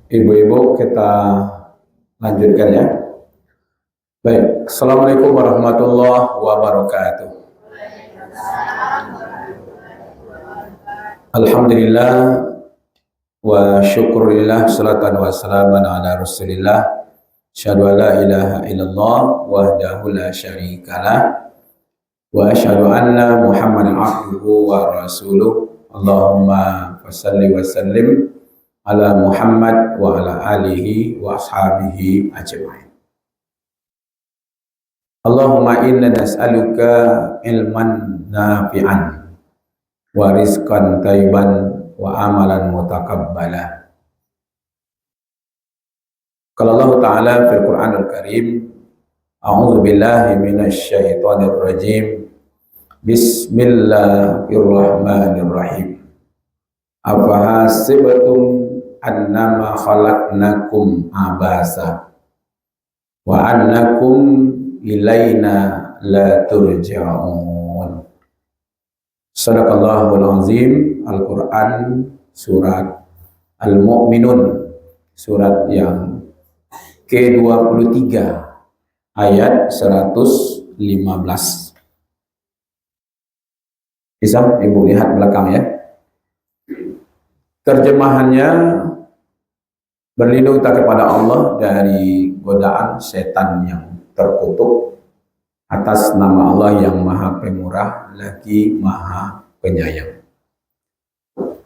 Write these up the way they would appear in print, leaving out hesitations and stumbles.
Ibu-ibu, kita lanjutkan ya. Baik, Assalamualaikum warahmatullahi wabarakatuh. Alhamdulillah wa syukurillah, salatan wa salaman ala rasulillah. Asyhadu an la ilaha illallah wahdahu la syarikalah wa asyhadu anna Muhammadan abduhu wa rasuluh. Allahumma salli wa sallim ala Muhammad wa ala alihi wa ashabihi ajma'in. Allahumma inna nas'aluka ilman nafi'an wa rizqan thayyiban wa amalan mutaqabbala. Qala Allah Ta'ala fil Qur'anil Karim, a'udzu billahi minasy syaithanir rajim. Bismillahirrahmanirrahim. Afahasibatum annama khalaqnakum abasa wa annakum ilaina la turja'un. Shadaqallahul azim. Al-Quran surat Al-Mu'minun, surat yang ke-23 ayat 115. Bisa Ibu lihat belakang ya. Terjemahannya, berlindung kita kepada Allah dari godaan setan yang terkutuk atas nama Allah yang Maha Pemurah lagi Maha Penyayang.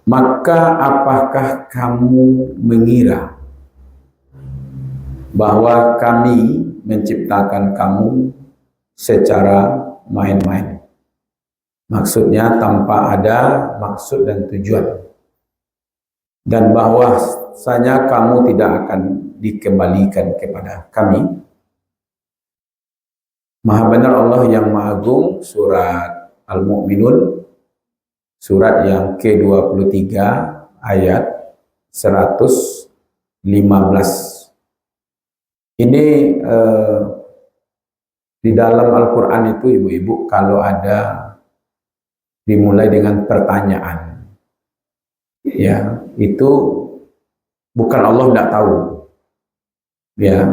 Maka apakah kamu mengira bahwa kami menciptakan kamu secara main-main? Maksudnya tanpa ada maksud dan tujuan. Dan bahwasanya kamu tidak akan dikembalikan kepada kami. Maha benar Allah yang Maha Agung. Surat Al-Mu'minun, surat yang ke-23 ayat 115. Ini di dalam Al-Quran itu ibu-ibu, kalau ada dimulai dengan pertanyaan, ya itu bukan Allah tidak tahu, ya,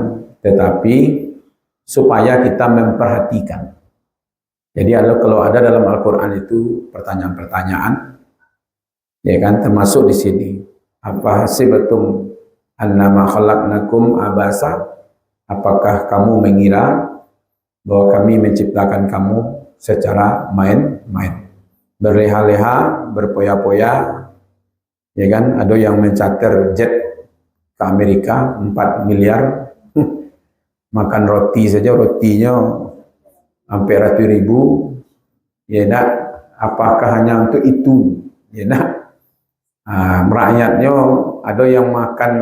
tetapi supaya kita memperhatikan. Jadi kalau ada dalam Al-Quran itu pertanyaan-pertanyaan, ya kan, termasuk di sini. Apa hasibatum annama khalaqnakum abasa? Apakah kamu mengira bahwa kami menciptakan kamu secara main-main, berleha-leha, berpoya-poya, ya kan? Ada yang mencater jet ke Amerika 4 miliar, makan roti saja, rotinya hampir ratus ribu, ya nak, apakah hanya untuk itu, ya nak? Merakyatnya ada yang makan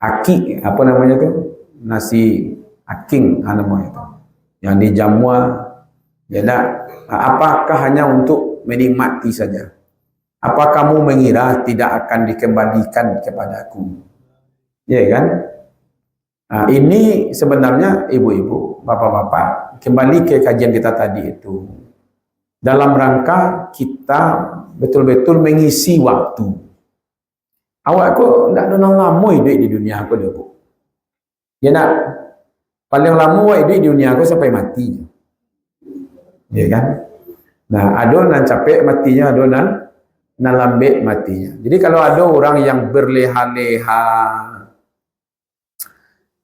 aki, apa namanya tuh, nasi aking, namanya itu, yang di Jamwa, ya nak? Apakah hanya untuk menikmati saja? Apa kamu mengira tidak akan dikembalikan kepadaku? Ya kan? Nah, ini sebenarnya ibu-ibu, bapak-bapak, kembali ke kajian kita tadi itu, dalam rangka kita betul-betul mengisi waktu. Awak aku tidak ada lama hidup di dunia aku, Bu. Ya nak, paling lama hidup di dunia aku sampai mati. Ya kan? Nah, ada nan capek matinya, ada nan lambek matinya. Jadi kalau ada orang yang berleha-leha,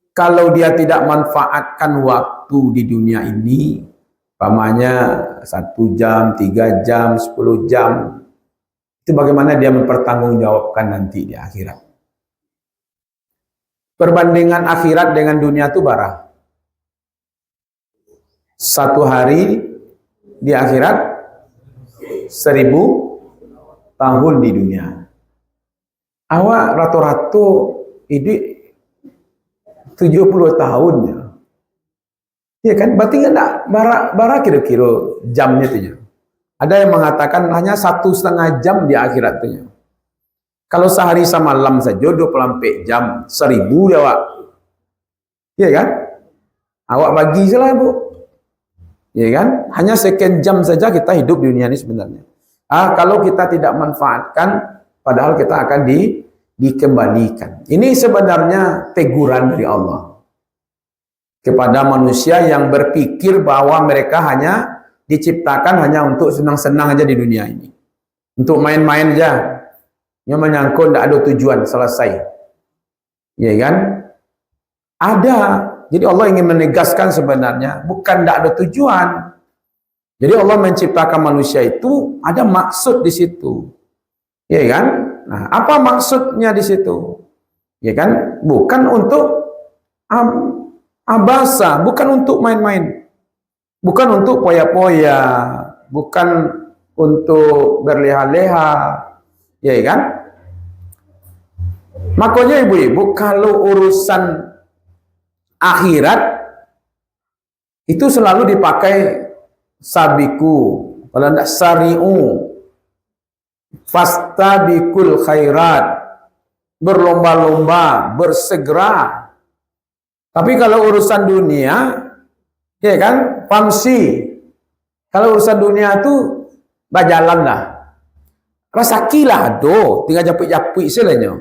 kalau dia tidak manfaatkan waktu di dunia ini, umpamanya 1 jam, 3 jam, 10 jam, itu bagaimana dia mempertanggungjawabkan nanti di akhirat? Perbandingan akhirat dengan dunia itu barang. 1 hari di akhirat 1000 tahun di dunia. Awak rata-rata hidup 70 tahunnya. Ya kan? Berarti enggak bara kira-kira jamnya itu. Ada yang mengatakan hanya 1,5 jam di akhirat itu. Kalau sehari semalam saja 24 jam, 1000 ya, Wak. Ya kan? Awak bagi saja, Bu. Ya kan? Hanya sekian jam saja kita hidup di dunia ini sebenarnya. Kalau kita tidak manfaatkan, padahal kita akan dikembalikan. Ini sebenarnya teguran dari Allah kepada manusia yang berpikir bahwa mereka hanya diciptakan hanya untuk senang-senang aja di dunia ini, untuk main-main aja, yang menyangkut tidak ada tujuan, selesai, ya kan? Ada. Jadi Allah ingin menegaskan sebenarnya bukan tidak ada tujuan. Jadi Allah menciptakan manusia itu ada maksud di situ, ya kan? Nah, apa maksudnya di situ? Ya kan? Bukan untuk abasa, bukan untuk main-main, bukan untuk poya-poya, bukan untuk berleha-leha, ya kan? Makanya ibu-ibu, kalau urusan akhirat itu selalu dipakai sabiku, kalau tidak sari'u, fastabikul khairat, berlomba-lomba, bersegera. Tapi kalau urusan dunia, ya kan, pamsi. Kalau urusan dunia itu berjalan lah, rasakilah do, tinggal japik-japik selanya.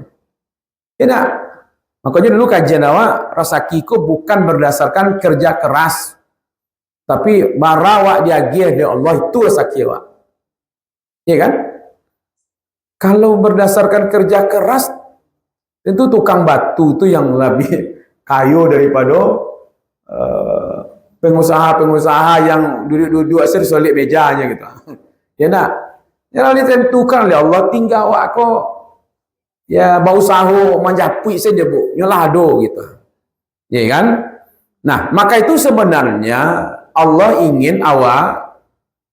Ya tak? Makanya dulu kajian awak, rasakiku bukan berdasarkan kerja keras, tapi barawak diagih dari Allah, itu rasaki awak. Ya kan? Kalau berdasarkan kerja keras, tentu tukang batu itu yang lebih kayu daripada pengusaha-pengusaha yang duduk-duduk asal solik mejanya gitu. Ya nak? Yang ditentukan oleh Allah, tinggal awak kok ya bau sahu menjapui saja bu, nyalah do gitu, ya kan? Nah, maka itu sebenarnya Allah ingin awak,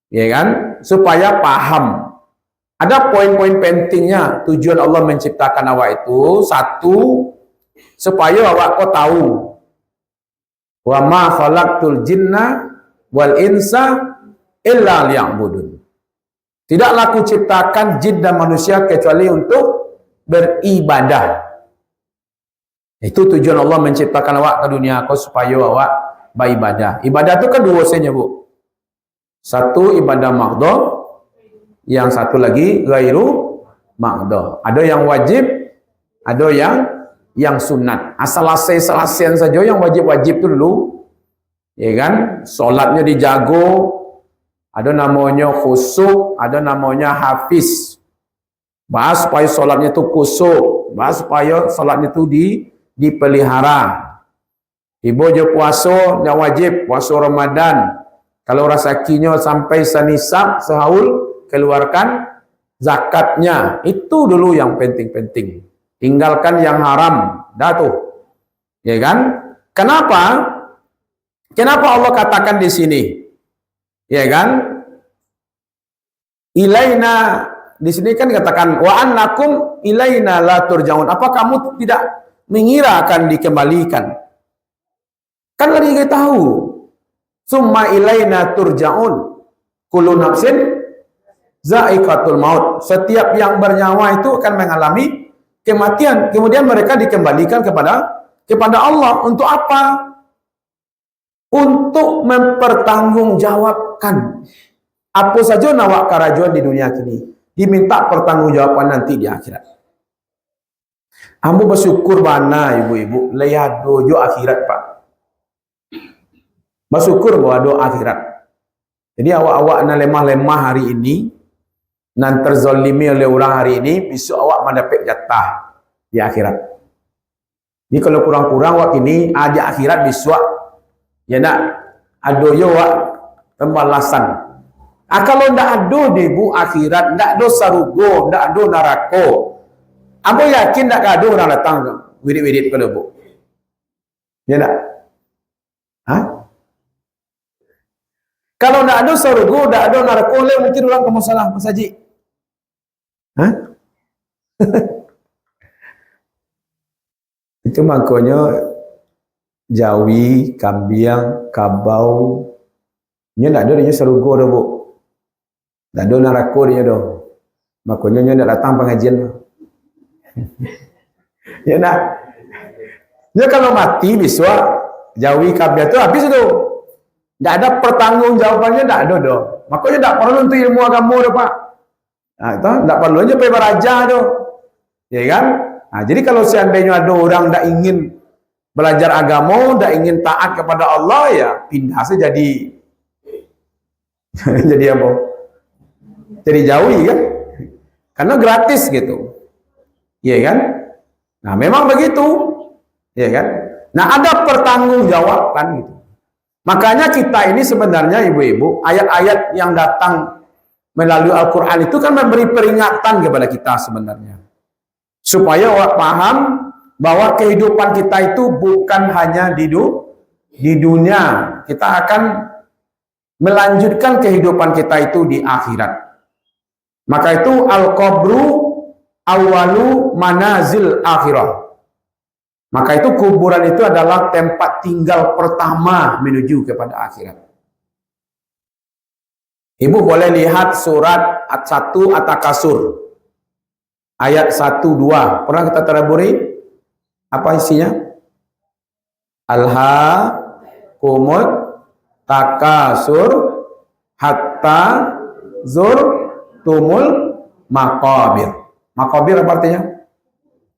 ya kan, supaya paham. Ada poin-poin pentingnya tujuan Allah menciptakan awak itu. Satu, supaya awak kau tahu, wa ma khalaqtul jinna wal insa illa liya'budun. Tidaklah aku ciptakan jin dan manusia kecuali untuk beribadah. Itu tujuan Allah menciptakan awak ke dunia kau, supaya awak beribadah. Ibadah itu kan dua saja bu. Satu ibadah maghdoh, yang satu lagi ghairu maghdoh. Ada yang wajib, ada yang sunat. Asal-asal saja yang wajib-wajib itu dulu, ya kan? Solatnya dijago, ada namanya khusyuk, ada namanya hafiz. Bahas supaya solatnya itu kusuk, bahas supaya solatnya itu dipelihara. Ibu je puasa yang wajib, puasa Ramadan. Kalau rasakinya sampai senisab, sehaul, keluarkan zakatnya. Itu dulu yang penting-penting. Tinggalkan yang haram, dah tuh. Ya kan? Kenapa? Kenapa Allah katakan di sini? Ya kan? Ilaina, di sini kan dikatakan wa annakum ilaina la turja'un. Apa kamu tidak mengira akan dikembalikan? Kan lagi kita tahu. Summa ilaina turja'un. Kullu nafsin za'iqatul maut. Setiap yang bernyawa itu akan mengalami kematian. Kemudian mereka dikembalikan kepada Allah. Untuk apa? Untuk mempertanggungjawabkan apa saja nawak karajuan di dunia ini, diminta pertanggungjawaban nanti di akhirat. Ambo bersyukur mana ibu-ibu, lihat dojo akhirat pak. Bersyukur bahwa do akhirat. Jadi awak-awak na lemah-lemah hari ini, nan terzalimi oleh orang hari ini, besok awak mendapat jatah di akhirat. Jadi kalau kurang-kurang awak ini ada akhirat besok, ya nak ada yo awak pembalasan. Kalau ndak ada di bu akhirat, ndak ada sarugo, ndak ada narako. Ambo yakin ndak ada orang datang wirid-wirid kalau bu. Ya ndak? Hah? Kalau ndak ada sarugo, ndak ada narako, mungkin orang kamu salah Mas Haji. Hah? Itu makanya Jawi, Kambiang, Kabau, nya ndak ada dia sarugo dah bu. Tak ada narako dia dah. Makanya dia nak datang pengajian. Ya nak. Dia kalau mati besok Jawi Kabia tu habis tu. Tak ada pertanggungjawabannya, tak ada dah. Makanya tak perlu untuk ilmu agama dah pak. Nah, itu tak perlu aja pergi beraja tu. Ya kan? Nah, jadi kalau seandainya ada orang tidak ingin belajar agama, tidak ingin taat kepada Allah, ya pindah saja jadi jadi apa? Jadi jauhi kan? Karena gratis gitu. Iya kan? Nah, memang begitu. Iya kan? Nah, ada pertanggungjawaban gitu. Makanya kita ini sebenarnya ibu-ibu, ayat-ayat yang datang melalui Al-Quran itu kan memberi peringatan kepada kita sebenarnya. Supaya orang paham bahwa kehidupan kita itu bukan hanya di dunia. Kita akan melanjutkan kehidupan kita itu di akhirat. Maka itu al-qabru awalu manazil akhirah. Maka itu kuburan itu adalah tempat tinggal pertama menuju kepada akhirat. Ibu boleh lihat surat 1 At-Takasur ayat 1-2. Pernah kita tadabburi? Apa isinya? Alhaakumut takasur hatta zurtumul maqabir. Maqabir apa artinya?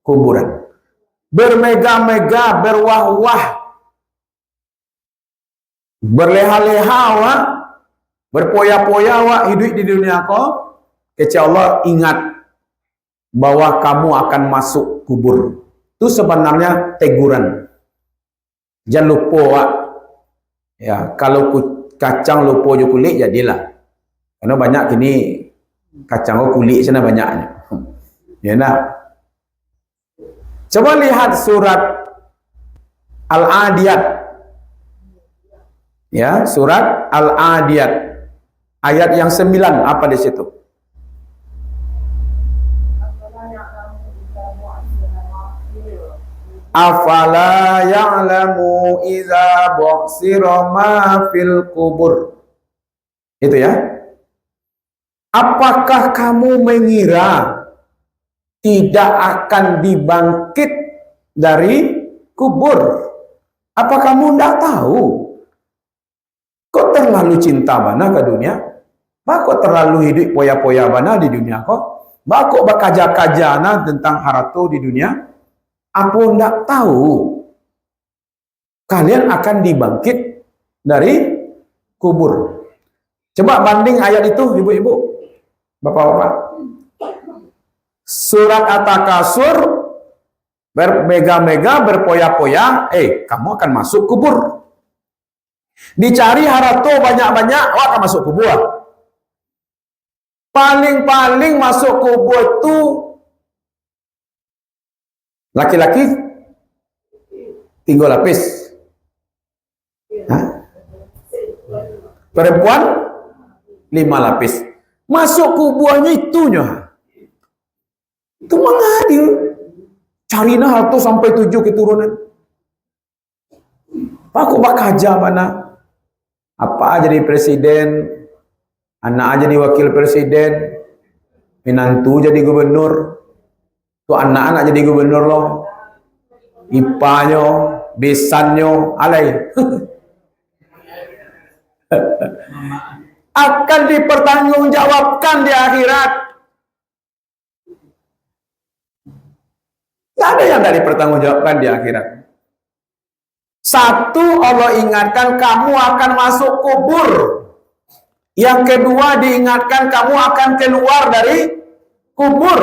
Kuburan. Bermega-mega, berwah-wah, berleha-leha, berpoya-poya hidup di dunia kau, kecuali Allah ingat bahwa kamu akan masuk kubur. Itu sebenarnya teguran. Jangan lupa, ya kalau kacang lupa je kulit jadilah. Karena banyak kini kacang kulit sana banyaknya. Ya nak. Coba lihat surat Al-Adiyat. Ya, surat Al-Adiyat ayat yang 9, apa di situ? Afala ya'lamu idza bu'sira ma fil kubur. Itu ya. Apakah kamu mengira tidak akan dibangkit dari kubur? Apa kamu tidak tahu? Kok terlalu cinta bana ke dunia? Kok terlalu hidup poya-poya bana di dunia kok? Kok bakaja-kajana tentang harato di dunia? Apa tidak tahu? Kalian akan dibangkit dari kubur. Coba banding ayat itu ibu-ibu, bapak-bapak. Surat At-Takasur bermega-mega, berpoya-poya, kamu akan masuk kubur. Dicari harato banyak-banyak, akan masuk kubur. Paling-paling masuk kubur itu laki-laki 3 lapis. Hah? Perempuan 5 lapis. Masuk kuburnya itunya. Itu mengadil. Carina harta sampai 7 keturunan. Pak kok bakaja mana? Apa jadi presiden, anak jadi wakil presiden, menantu jadi gubernur, tuh anak-anak jadi gubernur loh, ipanya, besannya, alay. Akan dipertanggungjawabkan di akhirat. Tidak ada yang dari dipertanggungjawabkan di akhirat. Satu, Allah ingatkan kamu akan masuk kubur. Yang kedua, diingatkan kamu akan keluar dari kubur.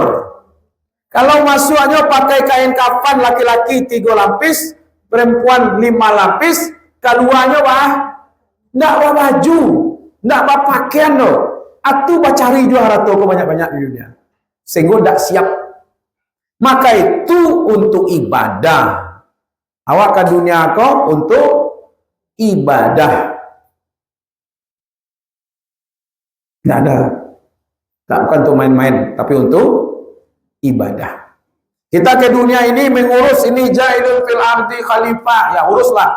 Kalau masuknya pakai kain kafan laki-laki 3 lapis, perempuan 5 lapis, keluarnya tidak bawa baju, tidak bawa pakaian loh. Atau cari juara toko banyak-banyak di dunia. Sehingga tidak siap. Maka itu untuk ibadah. Awak ke dunia kau untuk ibadah. Tidak ada. Tak bukan untuk main-main, tapi untuk ibadah. Kita ke dunia ini mengurus ini jailul fil ardi khalifah. Ya uruslah.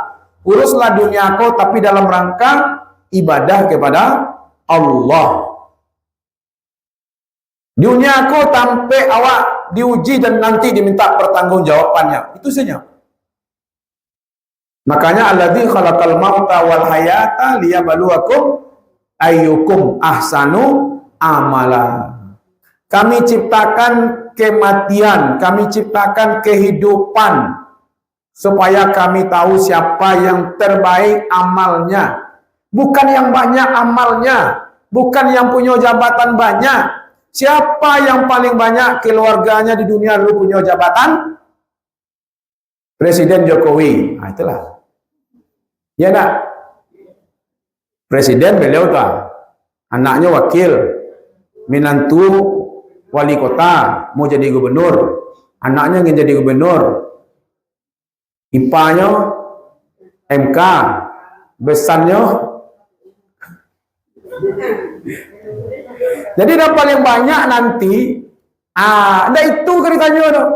Uruslah dunia kau tapi dalam rangka ibadah kepada Allah. Dunia kau sampai awak diuji dan nanti diminta pertanggungjawabannya. Itu saja. Makanya alladzi khalaqal mauta wal hayata liyabluwakum ayyukum ahsanu amala. Kami ciptakan kematian, kami ciptakan kehidupan, supaya kami tahu siapa yang terbaik amalnya. Bukan yang banyak amalnya, bukan yang punya jabatan banyak. Siapa yang paling banyak keluarganya di dunia dulu punya jabatan? Presiden Jokowi. Nah, itulah. Ya nak? Presiden beliau tak. Anaknya wakil, minantu wali kota, mau jadi gubernur. Anaknya ingin jadi gubernur. IPA-nya MK, besarnya. Jadi yang paling banyak nanti, nah itu kan ditanya dong.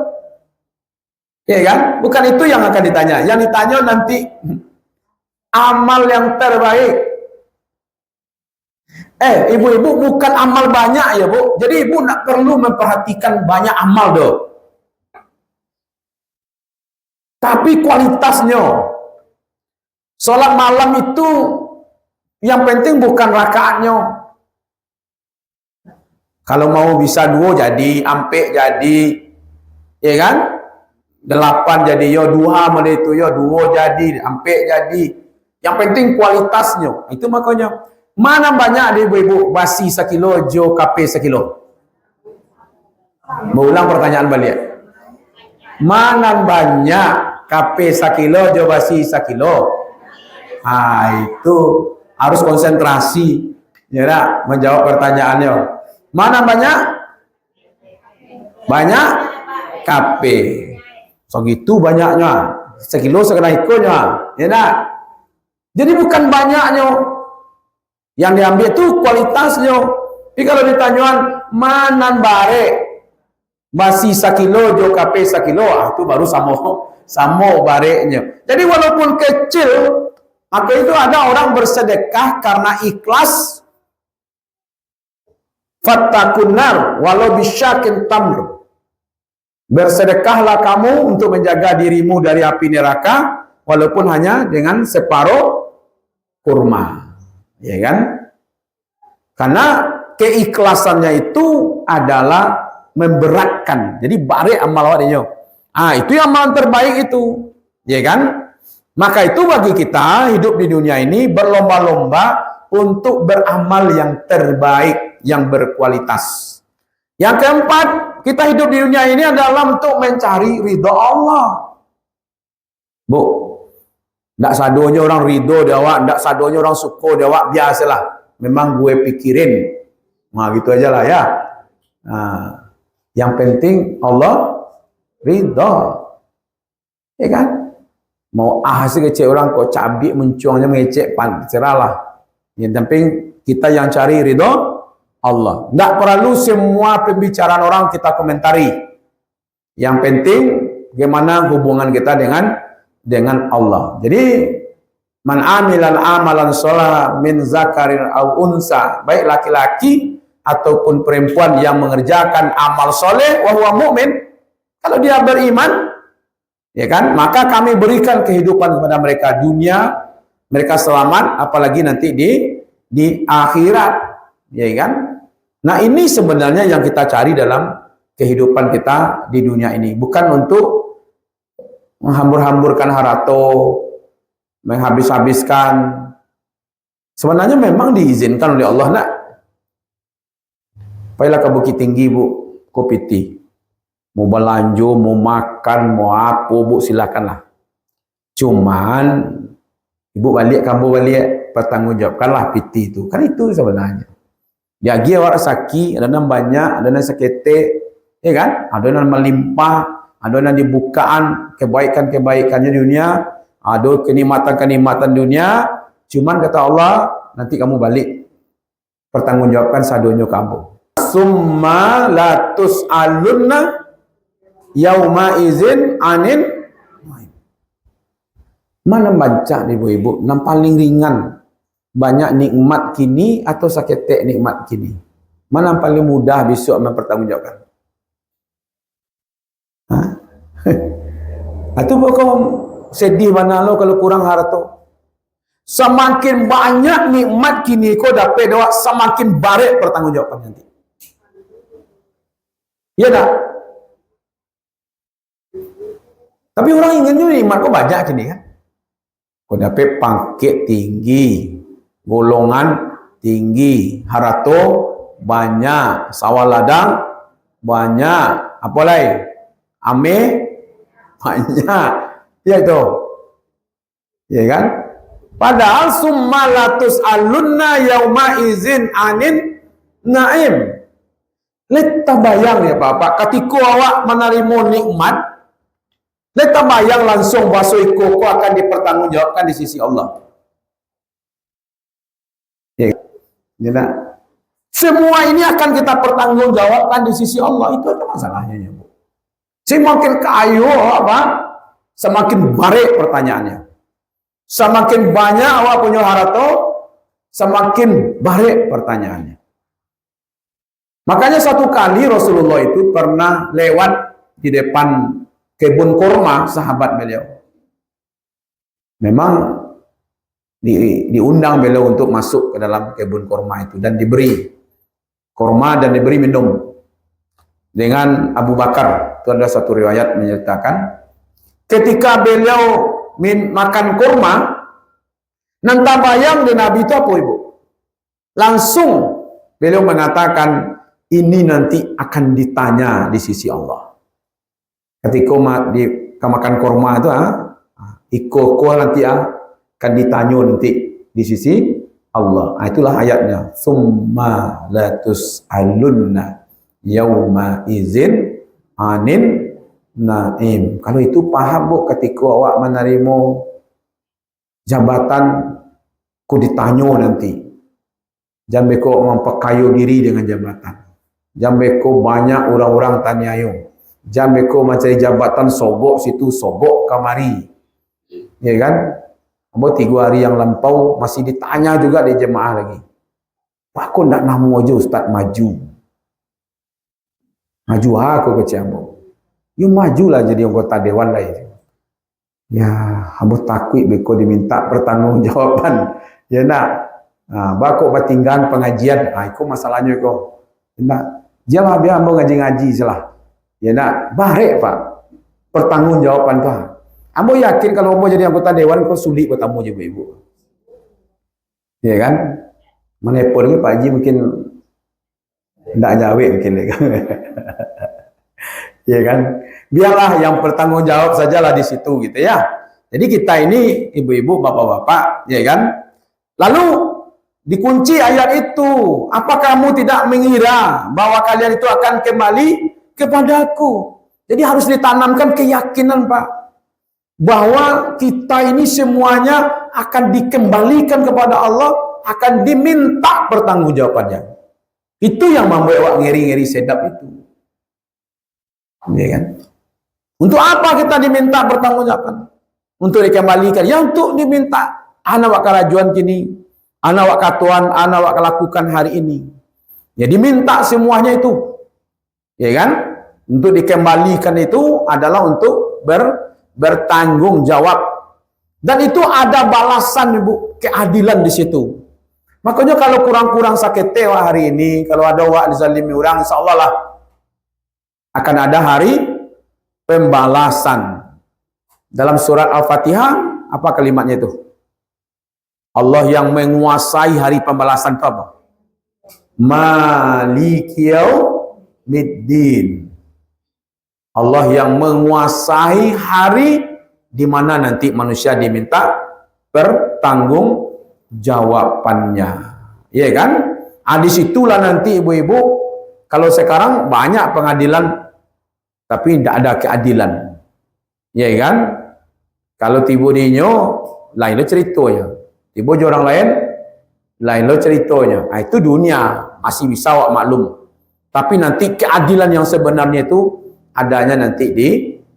Ya kan? Bukan itu yang akan ditanya. Yang ditanya nanti amal yang terbaik. Ibu-ibu, bukan amal banyak ya bu. Jadi ibu nak perlu memperhatikan banyak amal dong. Tapi kualitasnya. Sholat malam itu yang penting bukan rakaatnya. Kalau mau bisa 2 jadi, ampek jadi, ya kan? 8 jadi, yo 2 menit itu, yo 2 jadi, ampek jadi. Yang penting kualitasnya. Itu makanya. Mana banyak di ibu-ibu basi sekilo, jo kape sekilo? Mengulang pertanyaan balik. Mana banyak kape sekilo, jo basi sekilo? Itu harus konsentrasi. Ya nak, menjawab pertanyaannya. Mana banyak? Banyak kape. So gitu banyaknya. Sekilo sekena ikonya. Ya nak. Jadi bukan banyaknya. Yang diambil itu kualitasnya. Tapi kalau ditanyaan mana bare masih sekilo jo kape sekilo, itu baru samo bareknya. Jadi walaupun kecil, maka itu ada orang bersedekah karena ikhlas. Fattakunar walau bisyakin tamr. Bersedekahlah kamu untuk menjaga dirimu dari api neraka walaupun hanya dengan separuh kurma. Ya kan? Karena keikhlasannya itu adalah memberatkan. Jadi bare amal awaknya. Itu yang amalan terbaik itu. Ya kan? Maka itu bagi kita hidup di dunia ini berlomba-lomba untuk beramal yang terbaik, yang berkualitas. Yang keempat, kita hidup di dunia ini adalah untuk mencari ridha Allah. Bu, ndak sadonya orang ridho dia awak, ndak sadonya orang suka dia awak, biasalah. Memang gue pikirin. Nah, gitu aja lah ya. Nah, yang penting Allah ridho. Ya kan? Mau sih kecil orang kok cabai mencuangnya mengecek pan, seralah. Yang penting kita yang cari ridho Allah. Ndak perlu semua pembicaraan orang kita komentari. Yang penting bagaimana hubungan kita dengan Allah. Jadi man amilan amalan sholah min zakarin au unsa, baik laki-laki ataupun perempuan yang mengerjakan amal soleh wa huwa mu'min, kalau dia beriman, ya kan, maka kami berikan kehidupan kepada mereka dunia, mereka selamat, apalagi nanti di akhirat, ya kan. Nah, ini sebenarnya yang kita cari dalam kehidupan kita di dunia ini, bukan untuk menghambur-hamburkan harato, menghabis-habiskan. Sebenarnya memang diizinkan oleh Allah, nak. Pailah ke Bukit Tinggi, bu, kopiti. Mau belanja, mau makan, mau apa, bu, silakanlah. Cuman, ibu balik, kamu balik, pertanggungjawabkanlah piti itu. Kan itu sebenarnya. Dia orang sakit, ada yang banyak, ada yang sekete, ya kan? Ada yang melimpah, ada yang dibukaan kebaikan-kebaikannya dunia, ada kenikmatan-kenikmatan dunia. Cuman kata Allah, nanti kamu balik, pertanggungjawabkan sadonya kamu. Summa latus alunna yauma izin anin. Mana baca ibu-ibu, yang paling ringan, banyak nikmat kini atau sakit nikmat kini? Mana yang paling mudah besok mempertanggungjawabkan? Itu pokok sedih mana lo kalau kurang harta. Semakin banyak nikmat kini kau dapat doa, semakin baik pertanggungjawaban nanti. Ya tak? Tapi orang ingin juga nikmat kok banyak sini kan. Kau dapat pangkat tinggi, golongan tinggi, harato banyak, sawah ladang banyak, apa lagi? Ame banyak. Ya itu. Ya kan? Padahal summalatus alunna yauma izin anin naim. Leta bayang ya Bapak, ketika awak menerima nikmat, leta bayang langsung bahasa iko akan dipertanggungjawabkan di sisi Allah. Ya, ya, semua ini akan kita pertanggungjawabkan di sisi Allah. Itu ada masalahnya ya Bu. Semakin kayu apa, semakin barik pertanyaannya. Semakin banyak awak punya harato, semakin barik pertanyaannya. Makanya satu kali Rasulullah itu pernah lewat di depan kebun kurma sahabat beliau. Memang diundang beliau untuk masuk ke dalam kebun kurma itu dan diberi kurma dan diberi minum dengan Abu Bakar. Itu ada satu riwayat menyertakan ketika beliau makan kurma, nanti bayang di Nabi itu apa Ibu? Langsung beliau mengatakan, ini nanti akan ditanya di sisi Allah. Ketika makan kurma itu, iko nanti akan ditanya nanti di sisi Allah. Itulah ayatnya. Summa latus alunna yauma izin anin naim. Kalau itu paham Bu, ketika awak menerima jabatan, ku ditanya nanti. Jangan kau memperkaya diri dengan jabatan. Jangan kau banyak orang-orang tanya ayo. Jangan kau mencari jabatan sobok situ, sobok kamari. Ya kan? Ambo 3 hari yang lampau masih ditanya juga di jemaah lagi. Pak kau nak nama aja Ustaz maju. Maju aku kecil ambo. You majulah jadi anggota dewan lah itu. Ya, ambo takut beko diminta pertanggungjawaban. Ya nak. Bakok batinggan pengajian. Itu masalahnya kok. Nak. Jangan biar ambo ngaji-ngaji salah. Ya nak, barek Pak. Pertanggungjawaban Pak. Ambo yakin kalau ambo jadi anggota dewan kau sulit bertemu je ibu. Ya kan? Menepor ni Pak Haji mungkin tidak jawab mungkin. Ya kan? Biarlah yang bertanggungjawab sajalah di situ gitu ya. Jadi kita ini ibu-ibu, bapak-bapak, ya kan? Lalu dikunci ayat itu, apa kamu tidak mengira bahwa kalian itu akan kembali kepadaku? Jadi harus ditanamkan keyakinan Pak, bahwa kita ini semuanya akan dikembalikan kepada Allah, akan diminta pertanggungjawabannya. Itu yang membuat ngeri-ngeri sedap itu. Ya kan? Untuk apa kita diminta pertanggungjawaban? Untuk dikembalikan. Ya untuk diminta anak karajuan kini, anak katuan, anak lakukan hari ini. Ya diminta semuanya itu. Ya kan? Untuk dikembalikan itu adalah untuk bertanggung jawab. Dan itu ada balasan Ibu, keadilan di situ. Makanya kalau kurang-kurang sakit tewa hari ini, kalau ada wak dizalimi orang, insyaallah lah akan ada hari pembalasan. Dalam surat Al-Fatihah, apa kalimatnya itu? Allah yang menguasai hari pembalasan itu apa? Malikiyaumiddin. Allah yang menguasai hari di mana nanti manusia diminta pertanggungjawabannya. Iya kan? Di situlah nanti ibu-ibu, kalau sekarang banyak pengadilan tapi tidak ada keadilan. Iya kan? Kalau tiba dinyo lain lo ceritanya. Tiba je orang lain lain lo ceritanya. Itu dunia masih bisa wak maklum. Tapi nanti keadilan yang sebenarnya itu adanya nanti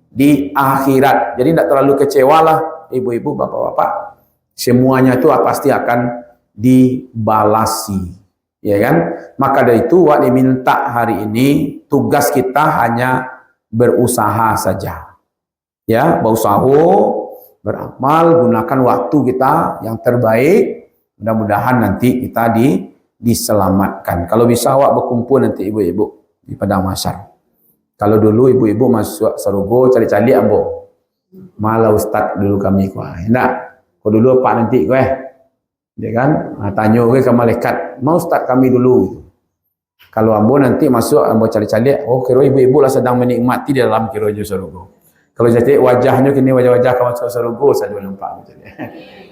di akhirat. Jadi tidak terlalu kecewalah ibu-ibu, bapak-bapak. Semuanya itu pasti akan dibalasi. Ya kan? Maka dari itu wak diminta hari ini tugas kita hanya berusaha saja. Ya, berusaha, beramal, gunakan waktu kita yang terbaik. Mudah-mudahan nanti kita diselamatkan. Kalau bisa awak berkumpul nanti ibu-ibu di padang mahsyar. Kalau dulu ibu-ibu masuk surga cari-cari ambo. Malah ustaz dulu kami kuah. Enggak. Kau dulu pak nanti kuah. Ya kan? Tanya ke malaikat, mau ustaz kami dulu. Kalau ambo nanti masuk, ambo cari-cari, oh kira ibu-ibu lah sedang menikmati di dalam kiranya surga. Kalau jadi wajahnya kini wajah-wajah kamu masuk surga saja nampak.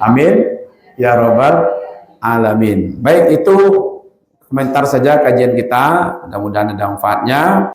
Amin. Ya Rabbal Alamin. Baik, itu komentar saja kajian kita. Mudah-mudahan ada manfaatnya.